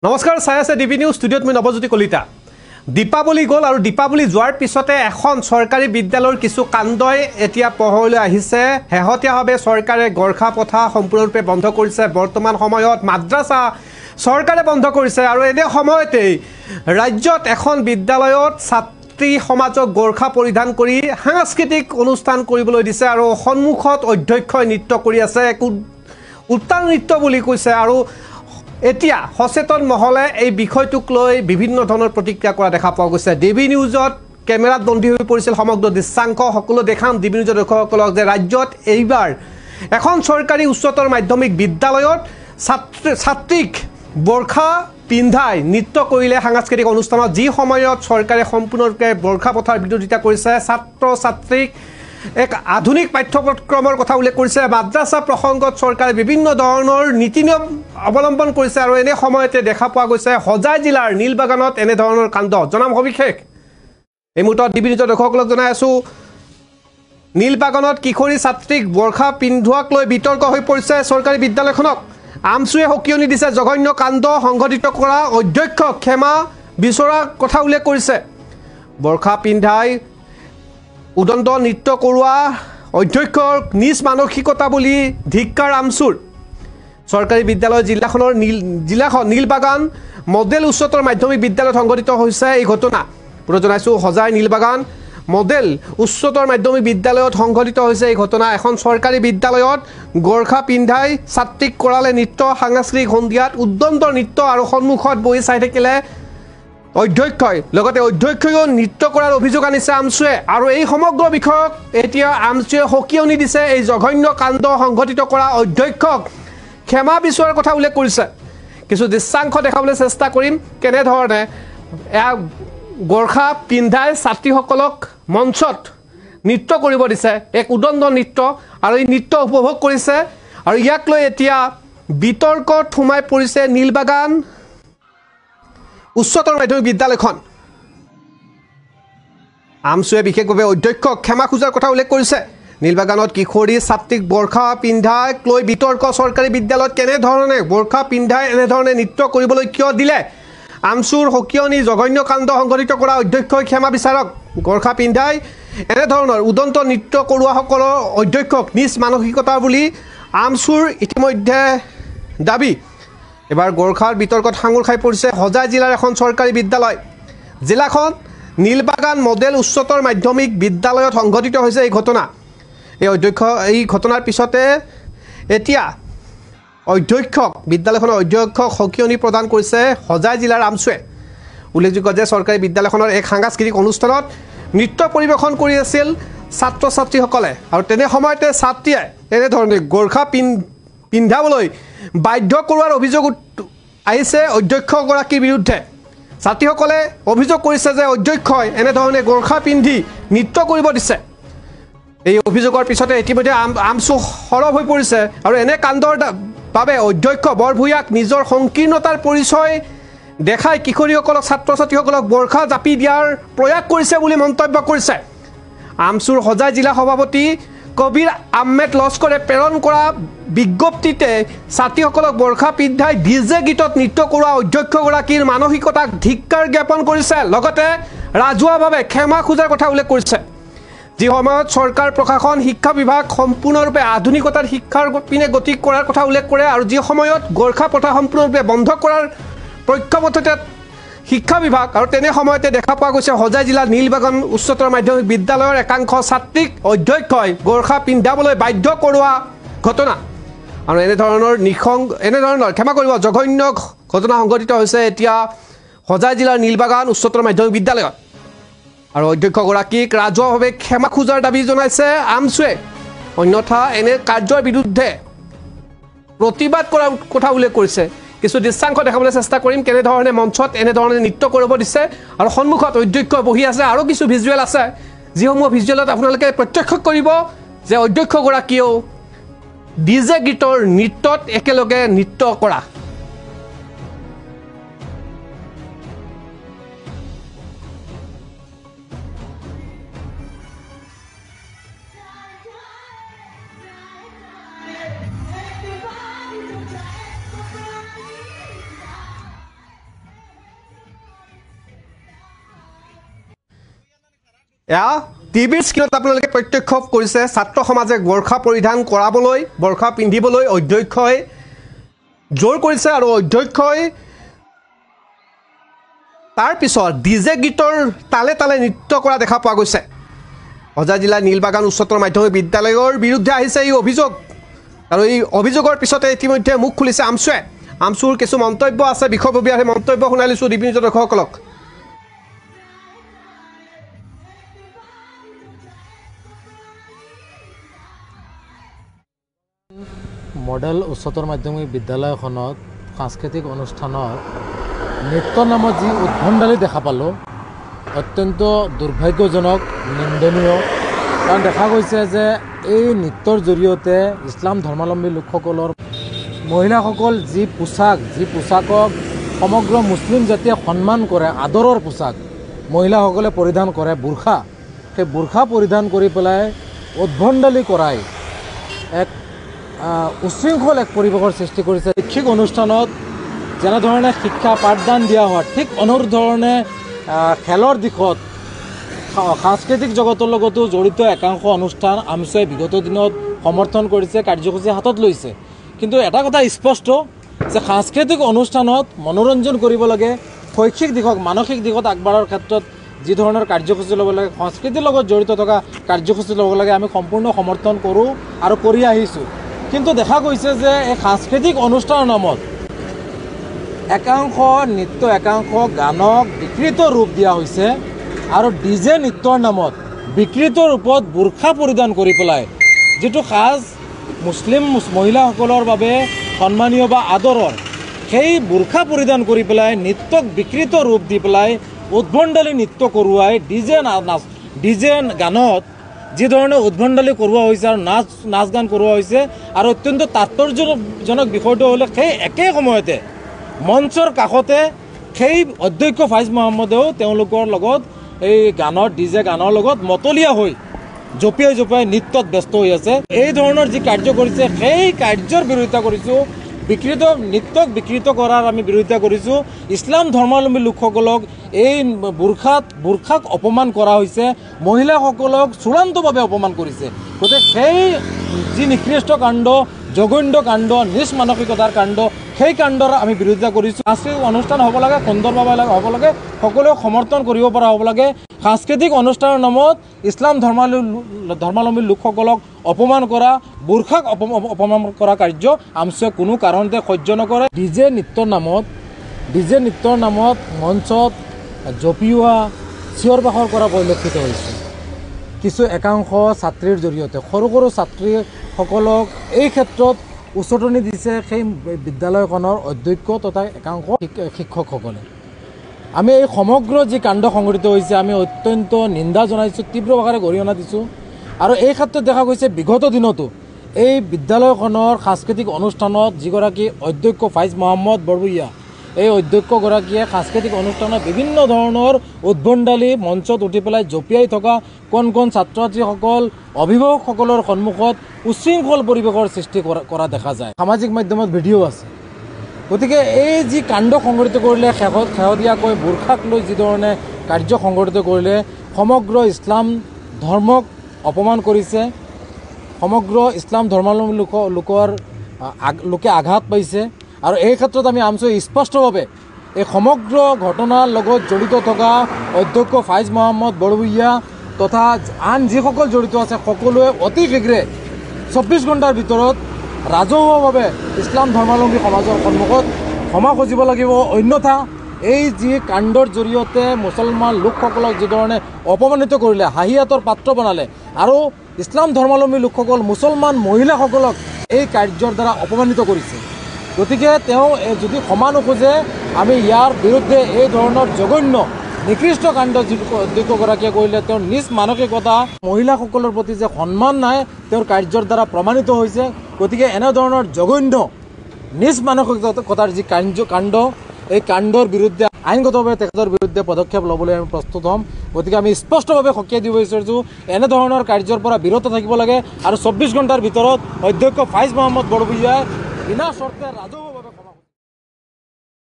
নমস্কাৰ চাই আছে ডিবি নিউজ ষ্টুডিঅ'ত মই নৱজ্যোতি কলিতা দীপাৱলী গ'ল আৰু দীপাৱলী যোৱাৰ পিছতে এখন চৰকাৰী বিদ্যালয়ৰ কিছু কাণ্ডই এতিয়া পোহৰলৈ আহিছে হেহতীয়াভাৱে চৰকাৰে গৰখা পথা সম্পূৰ্ণৰূপে বন্ধ কৰিছে বৰ্তমান সময়ত মাদ্ৰাছা চৰকাৰে বন্ধ কৰিছে আৰু এনে সময়তে ৰাজ্যত এখন বিদ্যালয়ত ছাত্ৰী সমাজক গৰখা পৰিধান কৰি সাংস্কৃতিক অনুষ্ঠান কৰিবলৈ দিছে আৰু সন্মুখত অধ্যক্ষই নৃত্য কৰি আছে উত্তাল নৃত্য বুলি কৈছে আৰু এতিয়া সচেতন মহলে এই বিষয়টোক লৈ বিভিন্ন ধৰণৰ প্ৰতিক্ৰিয়া কৰা দেখা পোৱা গৈছে ডিবি নিউজত কেমেৰাত বন্দী হৈ পৰিছিল সমগ্ৰ দৃশ্যাংশ সকলো দেখাম ডিবি নিউজৰ দৰ্শকসকলক যে ৰাজ্যত এইবাৰ এখন চৰকাৰী উচ্চতৰ মাধ্যমিক বিদ্যালয়ত ছাত্ৰীক বৰখা পিন্ধাই নৃত্য কৰিলে সাংস্কৃতিক অনুষ্ঠানত যি সময়ত চৰকাৰে সম্পূৰ্ণৰূপে বৰখা পথাৰ বিৰোধিতা কৰিছে ছাত্ৰ ছাত্ৰীক এক আধুনিক পাঠ্যক্ৰমৰ কথা উল্লেখ কৰিছে মাদ্ৰাছা প্ৰসংগত চৰকাৰে বিভিন্ন ধৰণৰ নীতি নিয়ম অৱলম্বন কৰিছে আৰু এনে সময়তে দেখা পোৱা গৈছে হোজাই জিলাৰ নীলবাগানত এনে ধৰণৰ কাণ্ড জনাম সবিশেষ এই মুহূৰ্তত ডিবি নিউজৰ দৰ্শকসকলক জনাই আছো নীলবাগানত কিশোৰী ছাত্ৰীক বৰখা পিন্ধোৱাক লৈ বিতৰ্ক হৈ পৰিছে চৰকাৰী বিদ্যালয়খনক আমচুৱে সকিয়নি দিছে জঘন্য কাণ্ড সংঘটিত কৰা অধ্যক্ষক ক্ষমা বিচৰা কথা উল্লেখ কৰিছে বৰখা পিন্ধাই উদণ্ড নৃত্য কৰোৱা অধ্যক্ষৰ নিজ মানসিকতা বুলি ধিক্কাৰ আমচুৰ চৰকাৰী বিদ্যালয় জিলাখন নীলবাগান মডেল উচ্চতৰ মাধ্যমিক বিদ্যালয়ত সংঘটিত হৈছে এই ঘটনা পুনৰ জনাইছোঁ হোজাই নীলবাগান মডেল উচ্চতৰ মাধ্যমিক বিদ্যালয়ত সংঘটিত হৈছে এই ঘটনা এখন চৰকাৰী বিদ্যালয়ত গৰখা পিন্ধাই ছাত্ৰীক কৰালে নৃত্য সাংস্কৃতিক সন্ধিয়াত উদণ্ড নৃত্য আৰু সন্মুখত বহি চাই থাকিলে অধ্যক্ষই লগতে অধ্যক্ষয়ো নৃত্য কৰাৰ অভিযোগ আনিছে আমচুৱে আৰু এই সমগ্ৰ বিষয়ক এতিয়া আমচুৱে সকিয়নি দিছে এই জঘন্য কাণ্ড সংঘটিত কৰা অধ্যক্ষক ক্ষমা বিচৰাৰ কথা উল্লেখ কৰিছে কিছু দৃশ্যাংশ দেখাবলৈ চেষ্টা কৰিম কেনেধৰণে গৰখা পিন্ধাই ছাত্ৰীসকলক মঞ্চত নৃত্য কৰিব দিছে এক উদণ্ড নৃত্য আৰু এই নৃত্য উপভোগ কৰিছে আৰু ইয়াক লৈ এতিয়া বিতৰ্কত সোমাই পৰিছে নীলবাগান উচ্চতৰ মাধ্যমিক বিদ্যালয়খন আমচুৱে বিশেষভাৱে অধ্যক্ষক ক্ষমা খোজাৰ কথা উল্লেখ কৰিছে নীলবাগানত কিশোৰী ছাত্ৰীক বৰখা পিন্ধাক লৈ বিতৰ্ক চৰকাৰী বিদ্যালয়ত কেনেধৰণে বৰখা পিন্ধাই এনেধৰণে নৃত্য কৰিবলৈ কিয় দিলে আমচুৰ সকিয়নি জঘন্য কাণ্ড সংঘটিত কৰা অধ্যক্ষই ক্ষমা বিচাৰক গৰখা পিন্ধাই এনেধৰণৰ উদণ্ড নৃত্য কৰোৱাসকলৰ অধ্যক্ষক নিজ মানসিকতা বুলি আমচুৰ ইতিমধ্যে দাবী এবাৰ গৰখাৰ বিতৰ্কত সাঙুৰ খাই পৰিছে হোজাই জিলাৰ এখন চৰকাৰী বিদ্যালয় জিলাখন নীলবাগান মডেল উচ্চতৰ মাধ্যমিক বিদ্যালয়ত সংঘটিত হৈছে এই ঘটনা এই ঘটনাৰ পিছতে এতিয়া অধ্যক্ষক বিদ্যালয়খনৰ অধ্যক্ষক সকিয়নি প্ৰদান কৰিছে হোজাই জিলাৰ আমচুৱে উল্লেখযোগ্য যে চৰকাৰী বিদ্যালয়খনৰ এক সাংস্কৃতিক অনুষ্ঠানত নৃত্য পৰিৱেশন কৰি আছিল ছাত্ৰ ছাত্ৰীসকলে আৰু তেনে সময়তে ছাত্ৰীয়ে এনেধৰণে গৰখা পিন্ধাবলৈ বাধ্য কৰোৱাৰ অভিযোগ আহিছে অধ্যক্ষগৰাকীৰ বিৰুদ্ধে ছাত্ৰীসকলে অভিযোগ কৰিছে যে অধ্যক্ষই এনেধৰণে গৰখা পিন্ধি নৃত্য কৰিব দিছে এই অভিযোগৰ পিছতে ইতিমধ্যে আমচু সৰব হৈ পৰিছে আৰু এনে কাণ্ডৰ বাবে অধ্যক্ষ বৰভূঞাক নিজৰ সংকীৰ্ণতাৰ পৰিচয় দেখাই কিশোৰীসকলক ছাত্ৰ ছাত্ৰীসকলক বৰখা জাপি দিয়াৰ প্ৰয়াস কৰিছে বুলি মন্তব্য কৰিছে আমচুৰ হোজাই জিলা সভাপতি কবিৰ আহমেদ লস্কৰে প্ৰেৰণ কৰা বিজ্ঞপ্তিতে ছাত্ৰীসকলক বৰখা পিন্ধাই ডিজে গীতত নৃত্য কৰোৱা অধ্যক্ষগৰাকীৰ মানসিকতাক ধিক্কাৰ জ্ঞাপন কৰিছে লগতে ৰাজহুৱাভাৱে ক্ষমা খোজাৰ কথা উল্লেখ কৰিছে যি সময়ত চৰকাৰ প্ৰশাসন শিক্ষা বিভাগ সম্পূৰ্ণৰূপে আধুনিকতাৰ শিক্ষাৰ পিনে গতি কৰাৰ কথা উল্লেখ কৰে আৰু যি সময়ত গৰখা পথা সম্পূৰ্ণৰূপে বন্ধ কৰাৰ পক্ষপাতিত্বত শিক্ষা বিভাগ আৰু তেনে সময়তে দেখা পোৱা গৈছে হোজাই জিলাৰ নীলবাগান উচ্চতৰ মাধ্যমিক বিদ্যালয়ৰ একাংশ ছাত্ৰীক অধ্যক্ষই গৰখা পিন্ধাবলৈ বাধ্য কৰোৱা ঘটনা আৰু এনেধৰণৰ ক্ষমা কৰিব জঘন্য ঘটনা সংঘটিত হৈছে এতিয়া হোজাই জিলাৰ নীলবাগান উচ্চতৰ মাধ্যমিক বিদ্যালয়ত আৰু অধ্যক্ষগৰাকীক ৰাজহুৱাভাৱে ক্ষমা খোজাৰ দাবী জনাইছে আমচুৱে অন্যথা এনে কাৰ্যৰ বিৰুদ্ধে প্ৰতিবাদ কৰাৰ কথা উল্লেখ কৰিছে কিছু দৃশ্যাংশ দেখাবলৈ চেষ্টা কৰিম কেনেধৰণে মঞ্চত এনেধৰণে নৃত্য কৰিব দিছে আৰু সন্মুখত অধ্যক্ষ বহি আছে আৰু কিছু ভিজুৱেল আছে যিসমূহ ভিজুৱেলত আপোনালোকে প্ৰত্যক্ষ কৰিব যে অধ্যক্ষগৰাকীয়েও ডিজে গীতৰ নৃত্যত একেলগে নৃত্য কৰা এয়া টিভিৰ স্ক্ৰীণত আপোনালোকে প্ৰত্যক্ষ কৰিছে ছাত্ৰ সমাজে গোৰ্খা পৰিধান কৰাবলৈ গোৰ্খা পিন্ধিবলৈ অধ্যক্ষই জোৰ কৰিছে আৰু অধ্যক্ষই তাৰ পিছত ডিজে গীতৰ তালে তালে নৃত্য কৰা দেখা পোৱা গৈছে। হোজাই জিলাৰ নীলবাগান উচ্চতৰ মাধ্যমিক বিদ্যালয়ৰ বিৰুদ্ধে আহিছে এই অভিযোগ আৰু এই অভিযোগৰ পিছতে ইতিমধ্যে মুখ খুলিছে আমছুৱে। আমছুৰ কিছু মন্তব্য আছে, বিষয়ববীয়া সেই মন্তব্য শুনাই লৈছোঁ ডিবি নিউজৰ দৰ্শকসকলক। মডেল উচ্চতৰ মাধ্যমিক বিদ্যালয়খনত সাংস্কৃতিক অনুষ্ঠানত নৃত্য নামত যি উদ্ভণ্ডালি দেখা পালোঁ, অত্যন্ত দুৰ্ভাগ্যজনক, নিন্দনীয়। কাৰণ দেখা গৈছে যে এই নৃত্যৰ জৰিয়তে ইছলাম ধৰ্মাৱলম্বী লোকসকলৰ মহিলাসকল যি পোচাকক সমগ্ৰ মুছলিম জাতিয়ে সন্মান কৰে, আদৰৰ পোচাক মহিলাসকলে পৰিধান কৰে বুৰ্খা, সেই বুৰ্খা পৰিধান কৰি পেলাই উদ্ভণ্ডালি কৰাই এক উশৃংখল এক পৰিৱেশৰ সৃষ্টি কৰিছে। শৈক্ষিক অনুষ্ঠানত যেনেধৰণে শিক্ষা পাঠদান দিয়া হয়, ঠিক অনুৰূপ ধৰণে খেলৰ দিশত সাংস্কৃতিক জগতৰ লগতো জড়িত একাংশ অনুষ্ঠান আমছুৱে বিগত দিনত সমৰ্থন কৰিছে, কাৰ্যসূচী হাতত লৈছে। কিন্তু এটা কথা স্পষ্ট যে সাংস্কৃতিক অনুষ্ঠানত মনোৰঞ্জন কৰিব লাগে, শৈক্ষিক দিশক মানসিক দিশত আগবঢ়াৰ ক্ষেত্ৰত যি ধৰণৰ কাৰ্যসূচী ল'ব লাগে, সংস্কৃতিৰ লগত জড়িত থকা কাৰ্যসূচী ল'ব লাগে, আমি সম্পূৰ্ণ সমৰ্থন কৰোঁ আৰু কৰি আহিছোঁ। কিন্তু দেখা গৈছে যে এই সাংস্কৃতিক অনুষ্ঠানৰ নামত একাংশ নৃত্য, একাংশ গানক বিকৃত ৰূপ দিয়া হৈছে আৰু ডিজে নৃত্যৰ নামত বিকৃত ৰূপত বুৰ্খা পৰিধান কৰি পেলাই যিটো সাজ মুছলিম মহিলাসকলৰ বাবে সন্মানীয় বা আদৰৰ, সেই বুৰ্খা পৰিধান কৰি পেলাই নৃত্যক বিকৃত ৰূপ দি পেলাই উদ্ভণ্ডালি নৃত্য কৰোৱাই ডিজে গানত যি ধৰণে উদ্ভণ্ডালি কৰোৱা হৈছে আৰু নাচ গান কৰোৱা হৈছে। আৰু অত্যন্ত তাৎপৰ্যজনক বিষয়টো হ'লে সেই একে সময়তে মঞ্চৰ কাষতে সেই অধ্যক্ষ ফাইজ মহম্মদেও তেওঁলোকৰ লগত এই গানৰ ডিজে গানৰ লগত মতলীয়া হৈ জঁপিয়াই নৃত্যত ব্যস্ত হৈ আছে। এই ধৰণৰ যি কাৰ্য কৰিছে সেই কাৰ্যৰ বিৰোধিতা কৰিছোঁ, নৃত্যক বিকৃত কৰাৰ আমি বিৰোধিতা কৰিছোঁ। ইছলাম ধৰ্মাৱলম্বী লোকসকলক এই বুৰ্খাক অপমান কৰা হৈছে, মহিলাসকলক চূড়ান্তভাৱে অপমান কৰিছে। গতিকে সেই যি নিকৃষ্ট কাণ্ড, জঘন্য কাণ্ড, নিজ মানসিকতাৰ কাণ্ড, সেই কাণ্ডৰ আমি বিৰোধিতা কৰিছোঁ। সাংস্কৃতিক অনুষ্ঠান হ'ব লাগে, সুন্দৰভাৱে হ'ব লাগে, সকলোৱে সমৰ্থন কৰিব পৰা হ'ব লাগে। সাংস্কৃতিক অনুষ্ঠানৰ নামত ইছলাম ধৰ্মাৱলম্বী লোকসকলক অপমান কৰা, বুৰ্খাক অপমান কৰা কাৰ্য আমছুৱে কোনো কাৰণতে সহ্য নকৰে। ডিজে নৃত্যৰ নামত মঞ্চত জঁপিওৱা, চিঞৰ বাখৰ কৰা পৰিলক্ষিত হৈছে কিছু একাংশ ছাত্ৰীৰ জৰিয়তে। সৰু ছাত্ৰীসকলক এই ক্ষেত্ৰত উচতনি দিছে সেই বিদ্যালয়খনৰ অধ্যক্ষ তথা একাংশ শিক্ষকসকলে। আমি এই সমগ্ৰ যি কাণ্ড সংঘটিত হৈছে আমি অত্যন্ত নিন্দা জনাইছোঁ, তীব্ৰ ভাষাৰে গৰিহণা দিছোঁ। আৰু এই ক্ষেত্ৰত দেখা গৈছে বিগত দিনতো এই বিদ্যালয়খনৰ সাংস্কৃতিক অনুষ্ঠানত যিগৰাকী অধ্যক্ষ ফাইজ মহম্মদ বৰভূঞা, এই অধ্যক্ষগৰাকীয়ে সাংস্কৃতিক অনুষ্ঠানত বিভিন্ন ধৰণৰ উদ্ভণ্ডালি মঞ্চত উঠি পেলাই জঁপিয়াই থকা কণ ছাত্ৰ ছাত্ৰীসকল, অভিভাৱকসকলৰ সন্মুখত উশৃংখল পৰিৱেশৰ সৃষ্টি কৰা দেখা যায়। সামাজিক মাধ্যমত ভিডিঅ' আছে। গতিকে এই যি কাণ্ড সংঘটিত কৰিলে, শেহতীয়াকৈ বুৰ্খাক লৈ যিধৰণে কাৰ্য সংঘটিত কৰিলে, সমগ্ৰ ইছলাম ধৰ্মক অপমান কৰিছে, সমগ্ৰ ইছলাম ধৰ্মাৱলম্বী লোকে আঘাত পাইছে। আৰু এই ক্ষেত্ৰত আমি আমছুৱে স্পষ্টভাৱে এই সমগ্ৰ ঘটনাৰ লগত জড়িত থকা অধ্যক্ষ ফাইজ মহম্মদ বৰভূঞা তথা আন যিসকল জড়িত আছে সকলোৱে অতি শীঘ্ৰে 24 ঘণ্টাৰ ভিতৰত ৰাজহুৱাভাৱে ইছলাম ধৰ্মাৱলম্বী সমাজৰ সন্মুখত ক্ষমা খুজিব লাগিব। অন্যথা এই যি কাণ্ডৰ জৰিয়তে মুছলমান লোকসকলক যিধৰণে অপমানিত কৰিলে, হাঁহিয়াতৰ পাত্ৰ বনালে আৰু ইছলাম ধৰ্মাৱলম্বী লোকসকল মুছলমান মহিলাসকলক এই কাৰ্যৰ দ্বাৰা অপমানিত কৰিছে। গতিকে তেওঁ যদি ক্ষমা নোখোজে আমি ইয়াৰ বিৰুদ্ধে এই ধৰণৰ জঘন্য নিকৃষ্ট কাণ্ড যিটো অধ্যক্ষগৰাকীয়ে কৰিলে, তেওঁৰ নিজ মানসিকতা, মহিলাসকলৰ প্ৰতি যে সন্মান নাই তেওঁৰ কাৰ্যৰ দ্বাৰা প্ৰমাণিত হৈছে। গতিকে এনেধৰণৰ জঘন্য নিজ মানসিকতাৰ যি কাণ্ড, এই কাণ্ডৰ বিৰুদ্ধে আইনগতভাৱে তেখেতৰ বিৰুদ্ধে পদক্ষেপ ল'বলৈ আমি প্ৰস্তুত হ'ম। গতিকে আমি স্পষ্টভাৱে সকীয়াই দিব বিচাৰিছোঁ এনেধৰণৰ কাৰ্যৰ পৰা বিৰত থাকিব লাগে আৰু 24 ঘণ্টাৰ ভিতৰত অধ্যক্ষ ফাইজ মহম্মদ বৰভূঞাই বিনা চৰ্তে ৰাজহুৱা